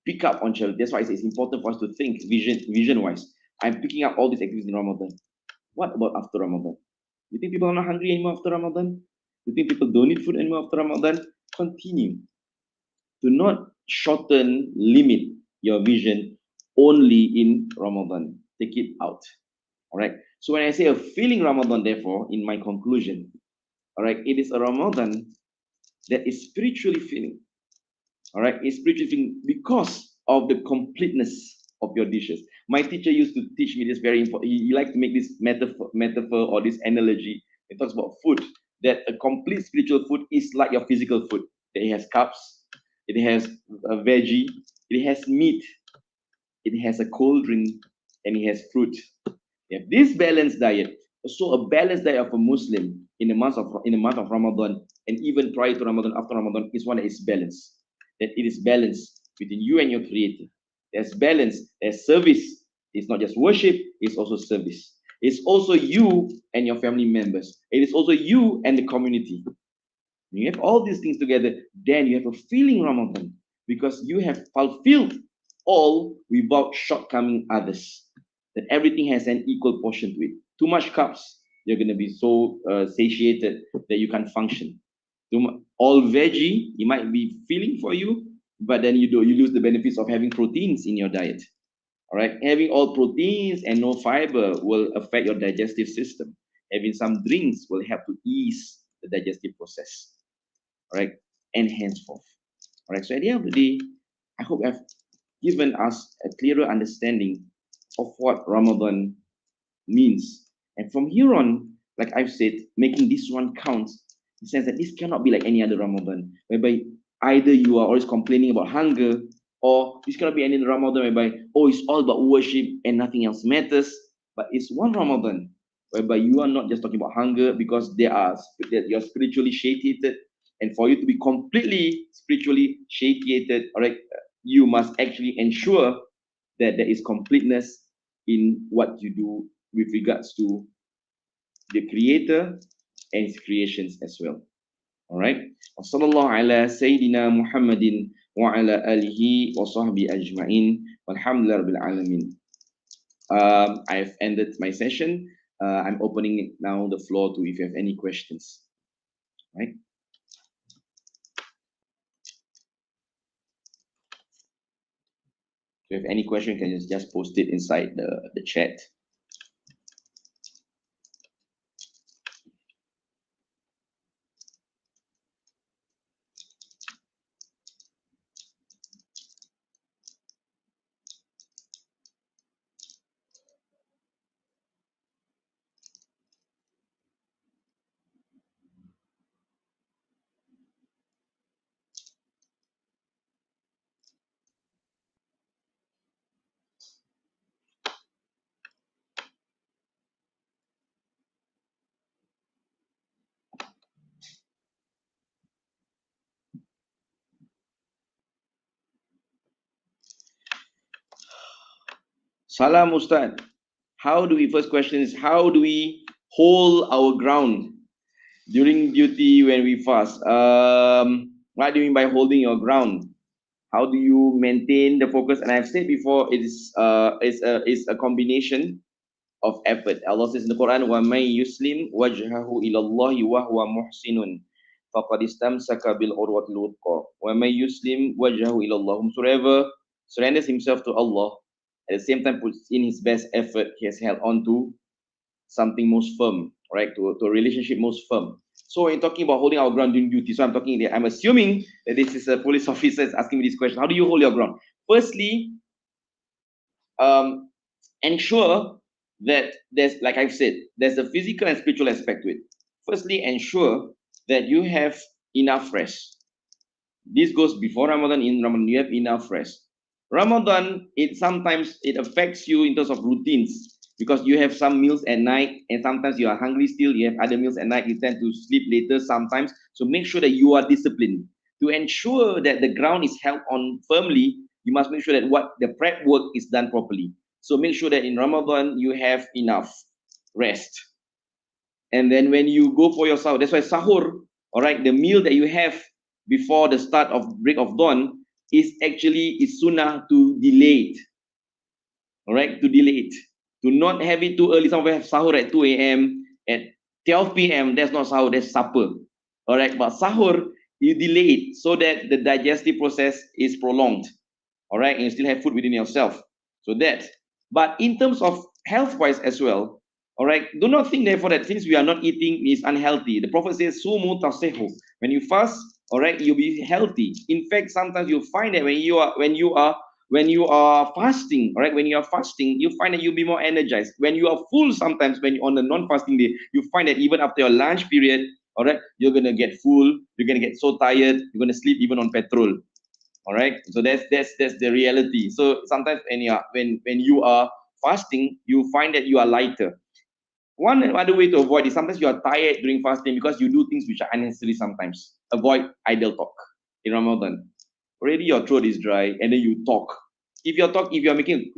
pick up on charity. That's why it's important for us to think vision-wise. I'm picking up all these activities in Ramadan. What about after Ramadan? You think people are not hungry anymore after Ramadan? You think people don't need food anymore after Ramadan? Continue. Do not limit your vision only in Ramadan. Take it out. All right. So when I say a filling Ramadan, therefore, in my conclusion, all right, it is a Ramadan that is spiritually filling. All right, it's spiritually filling because of the completeness of your dishes. My teacher used to teach me this very important. He likes to make this metaphor or this analogy. He talks about food, that a complete spiritual food is like your physical food. That it has carbs, it has a veggie, it has meat, it has a cold drink, and it has fruit. Yeah, this balanced diet, so a balanced diet of a Muslim in the month of Ramadan, and even prior to Ramadan, after Ramadan, is one that is balanced. That it is balanced between you and your Creator. There's balance. There's service. It's not just worship. It's also service. It's also you and your family members. It is also you and the community. When you have all these things together, then you have a feeling Ramadan because you have fulfilled all without shortcoming others. That everything has an equal portion to it. Too much carbs, you're going to be so satiated that you can't function. All veggie, it might be filling for you, but then you lose the benefits of having proteins in your diet. All right, having all proteins and no fiber will affect your digestive system. Having some drinks will help to ease the digestive process. All right, and henceforth. All right, so at the end of the day, I hope I've given us a clearer understanding of what Ramadan means. And from here on, like I've said, making this one count, in the sense that this cannot be like any other Ramadan, whereby either you are always complaining about hunger, or this cannot be any Ramadan whereby, oh, it's all about worship and nothing else matters. But it's one Ramadan whereby you are not just talking about hunger because that you're spiritually satiated. And for you to be completely spiritually satiated, all right, you must actually ensure that there is completeness in what you do with regards to the Creator and His creations as well. All right. Wassallallahu ala Sayyidina Muhammadin wa ala alihi wa sahbihi ajma'in. Walhamdulillah rabbil alamin. I've ended my session. I'm opening now the floor to if you have any questions. Right. If you have any question, you can just post it inside the chat. Salam Ustad. First question is, how do we hold our ground during duty when we fast? What do you mean by holding your ground? How do you maintain the focus? And I've said before, it's a combination of effort. Allah says in the Quran, وَمَنْ يُسْلِمْ وَجْهَهُ إِلَى اللَّهِ وَهُوَ مُحْسِنٌ فَقَدْ اسْتَمْسَكَ بِالْعُرْوَةِ الْوُثْقَى وَمَنْ يُسْلِمْ وَجْهَهُ إِلَى اللَّهِ. Whomsoever surrenders himself to Allah, at the same time puts in his best effort, he has held on to something most firm, right? To a relationship most firm. So when talking about holding our ground during duty, so I'm assuming that this is a police officer asking me this question. How do you hold your ground? Firstly, ensure that like I've said, there's a physical and spiritual aspect to it. Firstly, ensure that you have enough rest. This goes before Ramadan. In Ramadan, you have enough rest. Ramadan, sometimes it affects you in terms of routines because you have some meals at night and sometimes you are hungry still. You have other meals at night. You tend to sleep later sometimes. So make sure that you are disciplined. To ensure that the ground is held on firmly, you must make sure that what the prep work is done properly. So make sure that in Ramadan, you have enough rest. And then when you go for your sahur, that's why sahur, all right, the meal that you have before the start of break of dawn is sunnah to delay it. All right, to delay it. To not have it too early. Some of you have sahur at 2 a.m. At 12 p.m., that's not sahur, that's supper. All right, but sahur, you delay it so that the digestive process is prolonged. All right, and you still have food within yourself. So that. But in terms of health-wise as well, all right, do not think therefore that things we are not eating is unhealthy. The Prophet says, "Sumu tasehu." When you fast, all right, you'll be healthy. In fact, sometimes you'll find that when you are fasting, all right, when you are fasting, you find that you'll be more energized. When you are full, sometimes when on the non-fasting day, you find that even after your lunch period, all right, you're gonna get full, you're gonna get so tired, you're gonna sleep even on petrol. All right, so that's the reality. So sometimes when you are fasting, you find that you are lighter. One other way to avoid is sometimes you are tired during fasting because you do things which are unnecessary. Sometimes avoid idle talk in Ramadan. Already your throat is dry and then you talk. If you're making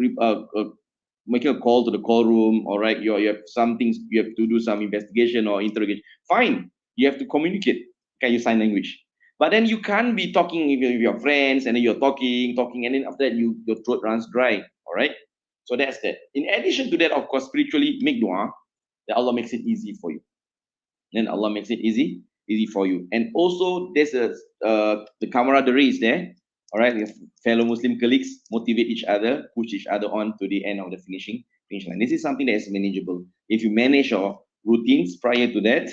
a call to the call room, all right, you have some things, you have to do some investigation or interrogation, fine, you have to communicate. Can you sign language? But then you can't be talking with your friends and then you're talking and then after that your throat runs dry. All right, so that's that. In addition to that, of course, spiritually make dua that Allah makes it easy for you. Then Allah makes it easy for you. And also there's the camaraderie is there. All right, your fellow Muslim colleagues motivate each other, push each other on to the end of the finish line. This is something that is manageable. If you manage your routines prior to that,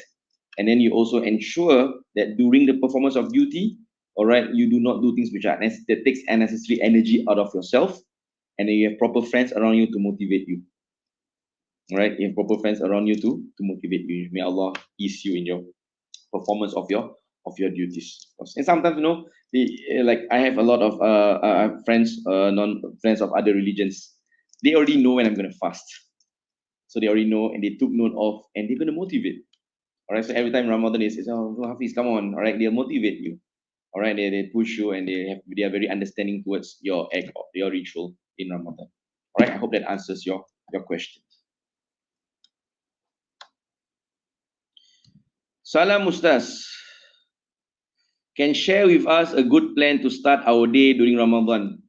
and then you also ensure that during the performance of duty, all right, you do not do things which are that takes unnecessary energy out of yourself, and then you have proper friends around you to motivate you. All right, you have proper friends around you to motivate you. May Allah ease you in your performance of your duties. And sometimes like I have a lot of friends, non friends of other religions. They already know when I'm gonna fast, so they already know and they took note of and they're gonna motivate. All right, so every time Ramadan is, oh Hafiz, come on, all right, they'll motivate you. All right, they push you and they are very understanding towards your act of your ritual in Ramadan. All right, I hope that answers your question. Salam Ustaz. Can share with us a good plan to start our day during Ramadan?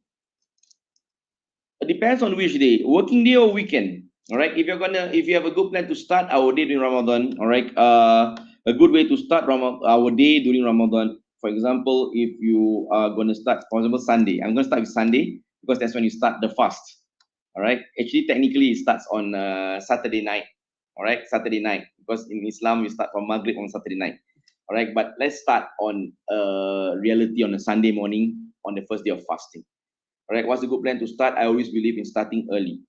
It depends on which day, working day or weekend. All right, if you have a good plan to start our day during Ramadan, all right, a good way to start our day during Ramadan. For example, if you are going to start, for example, Sunday, I'm going to start with Sunday because that's when you start the fast. All right, actually, technically, it starts on Saturday night. All right, Saturday night, because in Islam we start from Maghrib on Saturday night. All right, but let's start on reality on a Sunday morning on the first day of fasting. All right, what's a good plan to start? I always believe in starting early.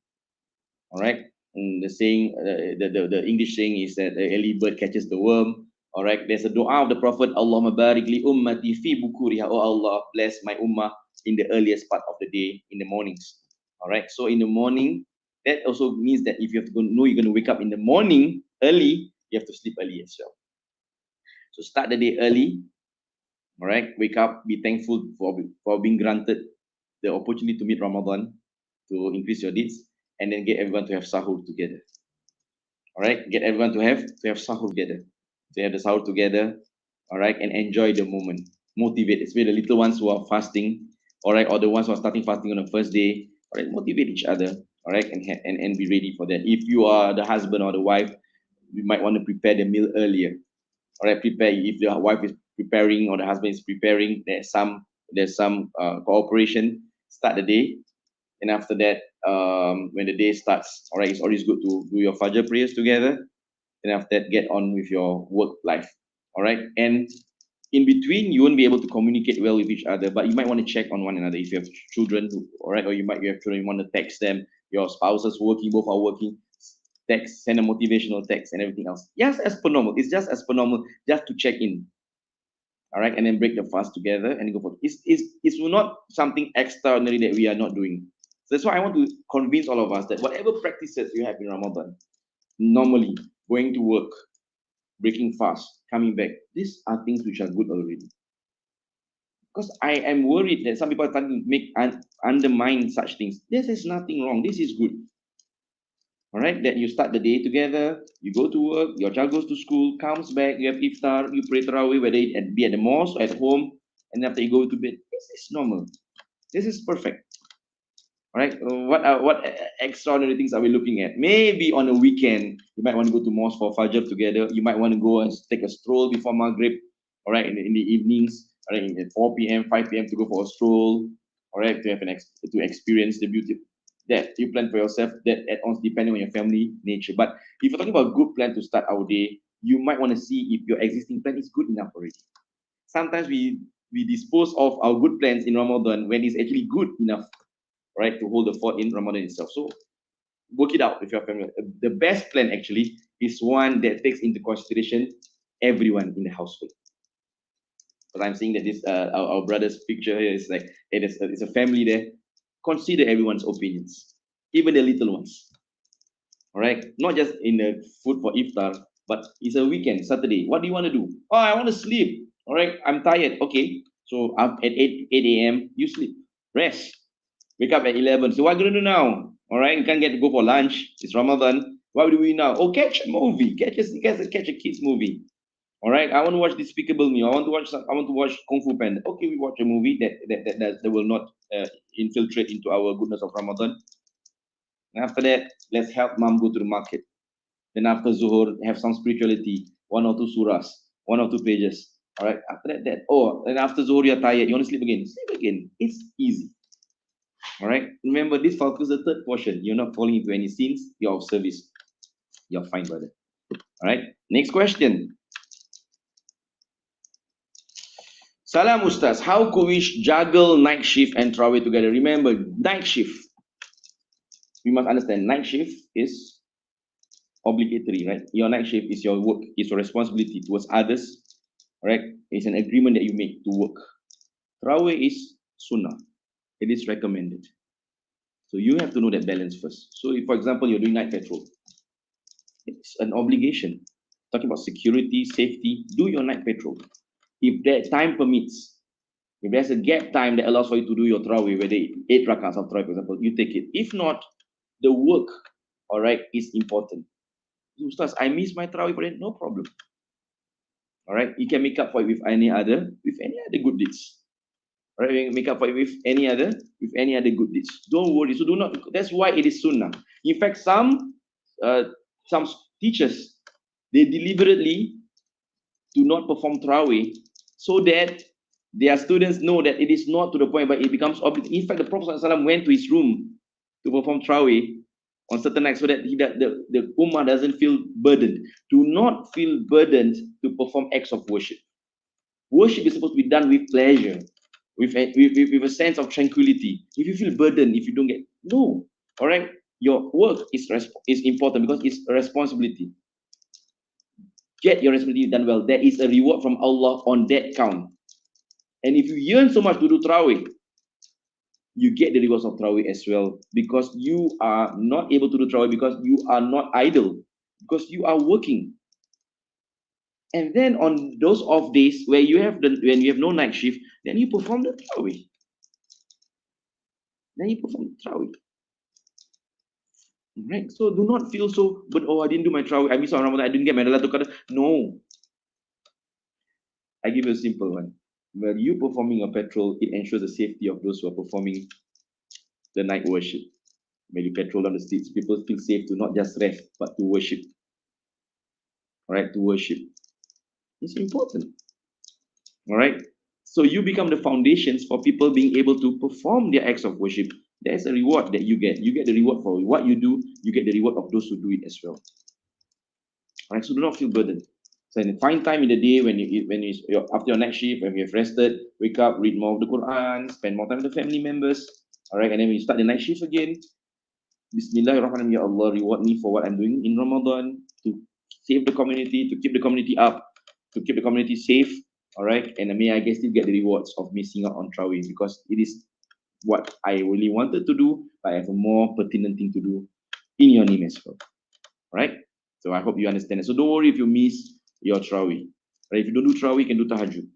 All right, the saying, the English saying is that the early bird catches the worm. All right, there's a dua of the Prophet, Allahumma barik li ummati fi bukuriha. Oh Allah, bless my ummah in the earliest part of the day, in the mornings. All right, so in the morning, that also means that if you have to know you're going to wake up in the morning early, you have to sleep early as well. So start the day early. All right, wake up, be thankful for being granted the opportunity to meet Ramadan, to increase your deeds, and then get everyone to have sahur together. All right, get everyone to have sahur together, to have the sahur together. All right, and enjoy the moment. Motivate, especially the little ones who are fasting. All right, or the ones who are starting fasting on the first day. All right, motivate each other. All right, and be ready for that. If you are the husband or the wife, you might want to prepare the meal earlier. All right, prepare. If the wife is preparing or the husband is preparing, there's some cooperation. Start the day, and after that, when the day starts, all right, it's always good to do your Fajr prayers together. And after that, get on with your work life. All right, and in between, you won't be able to communicate well with each other, but you might want to check on one another if you have children, all right, or you have children, you want to text them. Your spouses working, both are working. Text, send a motivational text, and everything else. Yes, as per normal. It's just as per normal, just to check in. All right, and then break the fast together and go for it. It's not something extraordinary that we are not doing. So that's why I want to convince all of us that whatever practices you have in Ramadan, normally going to work, breaking fast, coming back, these are things which are good already. Because I am worried that some people are trying to make undermine such things. This is nothing wrong. This is good. All right, that you start the day together, you go to work, your child goes to school, comes back, you have iftar, you pray tarawih, whether it be at the mosque or at home, and after you go to bed. This is normal. This is perfect. All right, what extraordinary things are we looking at? Maybe on a weekend, you might want to go to mosque for Fajr together. You might want to go and take a stroll before Maghrib. All right, in the evenings, all right, at 4 p.m., 5 p.m. to go for a stroll. All right, to have to experience the that you plan for yourself, that add-ons depending on your family nature. But if you're talking about a good plan to start our day, you might want to see if your existing plan is good enough already. Sometimes we dispose of our good plans in Ramadan when it's actually good enough, right, to hold the fort in Ramadan itself. So work it out with your family. The best plan actually is one that takes into consideration everyone in the household. But I'm seeing that this our brother's picture here is like it's a family there. Consider everyone's opinions, even the little ones. All right, not just in the food for iftar, but it's a weekend, Saturday. What do you want to do? Oh, I want to sleep. All right, I'm tired. Okay, so up at 8 a.m. you sleep, rest. Wake up at 11. So what are you gonna do now? All right, you can't get to go for lunch. It's Ramadan. What do we now? Oh, catch a movie. Catch a kids movie. All right, I want to watch Despicable Me. I want to watch Kung Fu Panda. Okay, we watch a movie that will not infiltrate into our goodness of Ramadan. And after that, let's help mom go to the market. Then after Zuhur, have some spirituality, one or two surahs, one or two pages. All right, after that, and after Zuhur, you're tired, you want to sleep again. Sleep again. It's easy. All right, remember this focus the third portion. You're not falling into any sins, you're of service. You're fine, brother. All right, next question. Salam Ustaz, how could we juggle night shift and Tarawih together? Remember, night shift, we must understand, night shift is obligatory, right? Your night shift is your work, is your responsibility towards others, right? It's an agreement that you make to work. Tarawih is sunnah, it is recommended. So you have to know that balance first. So if, for example, you're doing night patrol, it's an obligation. Talking about security, safety, do your night patrol. If that time permits, if there's a gap time that allows for you to do your Tarawih, whether 8 rakats of Tarawih, for example, you take it. If not, the work, all right, is important. Ustaz, I miss my Tarawih, but no problem. All right, you can make up for it with any other good deeds. All right, make up for it with any other good deeds. Don't worry. So do not. That's why it is sunnah. In fact, some teachers, they deliberately do not perform Tarawih so that their students know that it is not to the point, but it becomes obligatory. In fact, the Prophet ﷺ went to his room to perform Tarawih on certain nights so that the Ummah doesn't feel burdened. Do not feel burdened to perform acts of worship. Worship is supposed to be done with pleasure, with a sense of tranquility. If you feel burdened, if you don't get, no. All right, your work is important because it's a responsibility. Get your responsibility done well. There is a reward from Allah on that count. And if you yearn so much to do Tarawih, you get the rewards of Tarawih as well, because you are not able to do Tarawih because you are not idle, because you are working. And then on those off days when you have no night shift, then you perform the Tarawih. Right? So do not feel so, but I didn't do my Tarawih, I missed on Ramadan, I didn't get my Lailatul Qadr. No. I give you a simple one. When you performing a patrol, it ensures the safety of those who are performing the night worship. When you patrol on the streets, people feel safe to not just rest, but to worship. All right, to worship. It's important. All right. So you become the foundations for people being able to perform their acts of worship. There's a reward that you get. You get the reward for what you do. You get the reward of those who do it as well. All right. So do not feel burdened. So find time in the day when you're after your night shift, when you have rested, wake up, read more of the Quran, spend more time with the family members. All right. And then when you start the night shift again, Bismillahirrahmanirrahim, Ya Allah, reward me for what I'm doing in Ramadan to save the community, to keep the community up, to keep the community safe. All right, and may I guess still get the rewards of missing out on Tarawih because it is what I really wanted to do, but I have a more pertinent thing to do in your name as well. All right, so I hope you understand it. So don't worry if you miss your Tarawih. Right? If you don't do Tarawih, you can do Tahajjud.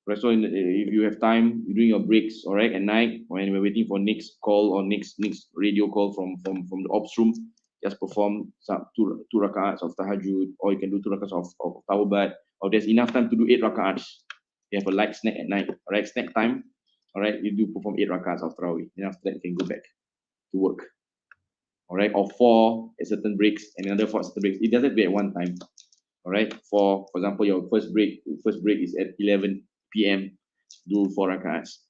Right? So if you have time, you're doing your breaks, all right, at night when we're waiting for next call or next radio call from the ops room, just perform two rakats of Tahajjud, or you can do 2 rakats of Tawbat. Or there's enough time to do 8 rakats. You have a light snack at night, all right? Snack time, all right? You do perform 8 rakats of Tarawih. Then after that, you can go back to work, all right? Or 4 at certain breaks and another 4 at certain breaks. It doesn't be at one time, all right? For example, your first break is at 11 p.m. Do 4 rakats.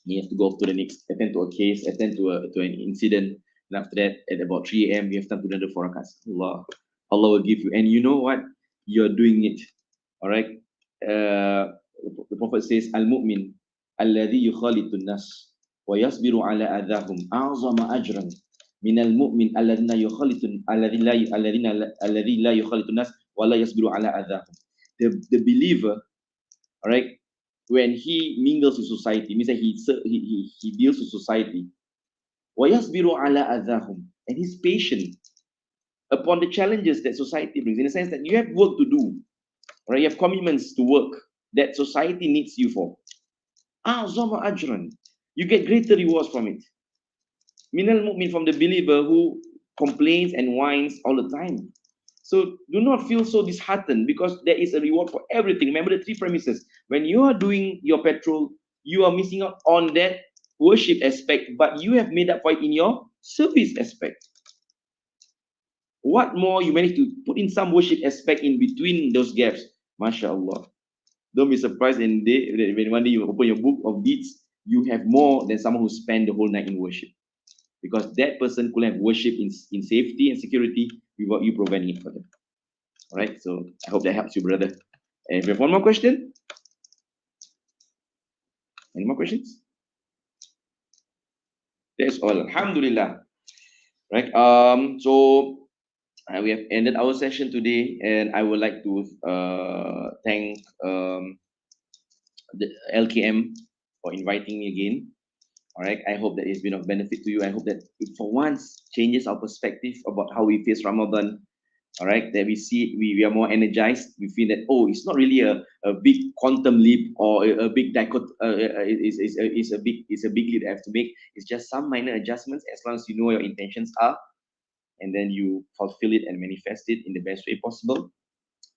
You have to go to the next, attend to a case, attend to an incident. And after that, at about 3 a.m., we have time to do the 4 rakats. Allah will give you. And you know what? You're doing it. All right. The Prophet says, Al-Mu'min, alladhi yukhalitu nas wa yasbiru ala adahum a'zama ajran min al-mu'min alladhi la yukhalitu nas wa la yasbiru ala adahum. The believer, all right, when he mingles with society, means that he deals with society, wa yasbiru ala adahum, and he's patient upon the challenges that society brings, in the sense that you have work to do, right? You have commitments to work that society needs you for. Zoma ajran. You get greater rewards from it. Minal mu'min, from the believer who complains and whines all the time. So do not feel so disheartened, because there is a reward for everything. Remember the 3 premises. When you are doing your petrol, you are missing out on that worship aspect, but you have made up for it in your service aspect. What more, you manage to put in some worship aspect in between those gaps. MashaAllah. Don't be surprised when one day you open your book of deeds, you have more than someone who spent the whole night in worship. Because that person could have worship in safety and security without you providing it for them. All right, so I hope that helps you, brother. And if you have one more question? Any more questions? That's all. Alhamdulillah. Right. So we have ended our session today, and I would like to thank the LKM for inviting me again. All right, I hope that it's been of benefit to you. I hope that it for once changes our perspective about how we face Ramadan. All right, that we see we are more energized. We feel that, oh, it's not really a big quantum leap or a big it's a big leap I have to make. It's just some minor adjustments, as long as you know your intentions are, and then you fulfill it and manifest it in the best way possible.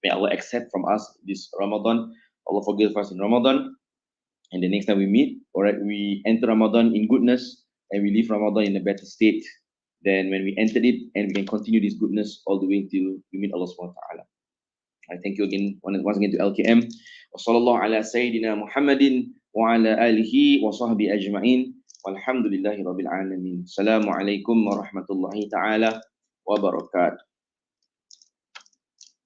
May Allah accept from us this Ramadan. Allah forgive us in Ramadan. And the next time we meet, all right, we enter Ramadan in goodness, and we leave Ramadan in a better state than when we entered it, and we can continue this goodness all the way till we meet Allah subhanahu wa ta'ala. I thank you again, once again, to LKM. Wa sallallahu ala Sayyidina Muhammadin wa ala alihi wa sahbihi ajma'in. Walhamdulillahi rabbil alamin. Assalamu alaikum wa rahmatullahi ta'ala wa barakatuh.